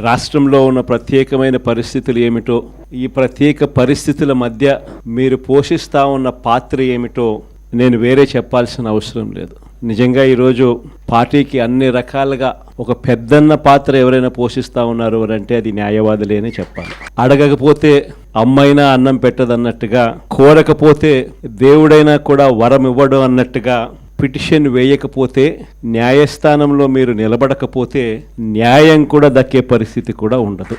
రాష్ట్రంలో ఉన్న ప్రత్యేకమైన పరిస్థితులు ఏమిటో, ఈ ప్రత్యేక పరిస్థితుల మధ్య మీరు పోషిస్తూ ఉన్న పాత్ర ఏమిటో నేను వేరే చెప్పాల్సిన అవసరం లేదు. నిజంగా ఈరోజు పార్టీకి అన్ని రకాలుగా ఒక పెద్దన్న పాత్ర ఎవరైనా పోషిస్తూ ఉన్నారు అంటే అది న్యాయవాదులే అని చెప్పాలి. అడగకపోతే అమ్మైనా అన్నం పెట్టదన్నట్టుగా, కోరకపోతే దేవుడైనా కూడా వరం ఇవ్వడం అన్నట్టుగా, పిటిషన్ వేయకపోతే, న్యాయస్థానంలో మీరు నిలబడకపోతే న్యాయం కూడా దక్కే పరిస్థితి కూడా ఉండదు.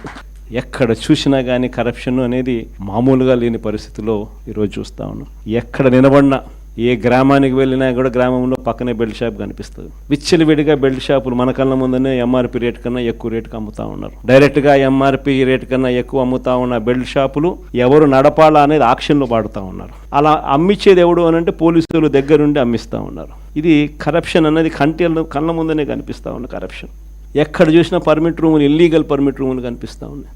ఎక్కడ చూసినా కానీ కరప్షన్ అనేది మామూలుగా లేని పరిస్థితిలో ఈరోజు చూస్తూ ఉన్నాం. ఎక్కడ నిలబడినా, ఏ గ్రామానికి వెళ్ళినా కూడా గ్రామంలో పక్కనే బెల్ట్ షాప్ కనిపిస్తుంది. విచ్చలవిడిగా బెల్ట్ షాపులు మన కళ్ళ ముందనే ఎంఆర్పి రేట్ కన్నా ఎక్కువ రేటుకి అమ్ముతా ఉన్నారు. డైరెక్ట్గా ఎంఆర్పి రేట్ కన్నా ఎక్కువ అమ్ముతా ఉన్న బెల్ట్ షాపులు ఎవరు నడపాలా అనేది ఆక్షన్లో పాడుతూ ఉన్నారు. అలా అమ్మిచ్చేది ఎవడు అని అంటే పోలీసులు దగ్గరుండి అమ్మిస్తూ ఉన్నారు. ఇది కరప్షన్ అనేది కళ్ళ ముందనే కనిపిస్తూ ఉన్న కరప్షన్. ఎక్కడ చూసినా పర్మిట్ రూములు, ఇల్లీగల్ పర్మిట్ రూములు కనిపిస్తూ ఉన్నాయి.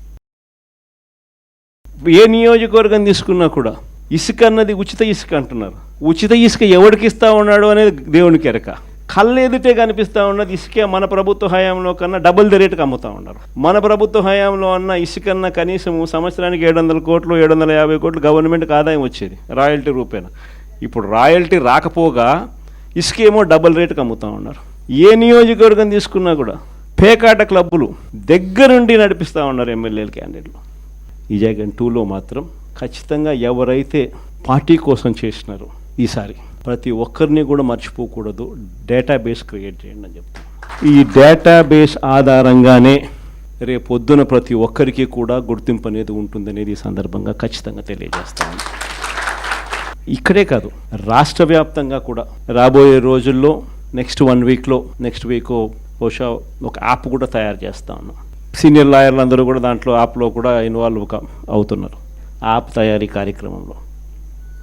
ఏ నియోజకవర్గం తీసుకున్నా కూడా ఇసుక అన్నది ఉచిత ఇసుక అంటున్నారు. ఉచిత ఇసుక ఎవరికి ఇస్తూ ఉన్నాడు అనేది దేవునికి ఎరక. కళ్ళు ఎదుటే కనిపిస్తూ ఉన్నది ఇసుకే మన ప్రభుత్వ హయాంలో కన్నా డబుల్ ది రేటుకి అమ్ముతూ ఉన్నారు. మన ప్రభుత్వ హయాంలో అన్న ఇసుకన్నా కనీసం సంవత్సరానికి 700 కోట్లు 750 కోట్లు గవర్నమెంట్కి ఆదాయం వచ్చేది రాయల్టీ రూపేణ. ఇప్పుడు రాయల్టీ రాకపోగా ఇసుకేమో డబుల్ రేటుకి అమ్ముతూ ఉన్నారు. ఏ నియోజకవర్గం తీసుకున్నా కూడా పేకాట క్లబ్బులు దగ్గరుండి నడిపిస్తూ ఉన్నారు ఎమ్మెల్యేల క్యాండిడేట్లు. ఈ జగన్ 2లో మాత్రం ఖచ్చితంగా ఎవరైతే పార్టీ కోసం చేసినారో ఈసారి ప్రతి ఒక్కరిని కూడా మర్చిపోకూడదు, డేటాబేస్ క్రియేట్ చేయండి అని చెప్తాను. ఈ డేటాబేస్ ఆధారంగానే రేపొద్దున ప్రతి ఒక్కరికి కూడా గుర్తింపు అనేది ఉంటుందనేది ఈ సందర్భంగా ఖచ్చితంగా తెలియజేస్తాను. ఇక్కడే కాదు, రాష్ట్ర వ్యాప్తంగా కూడా రాబోయే రోజుల్లో నెక్స్ట్ 1 వీక్లో, నెక్స్ట్ వీక్ బహుశా ఒక యాప్ కూడా తయారు చేస్తా ఉన్నాం. సీనియర్ లాయర్లు అందరూ కూడా దాంట్లో యాప్లో కూడా ఇన్వాల్వ్ అవుతున్నారు. యాప్ తయారీ కార్యక్రమంలో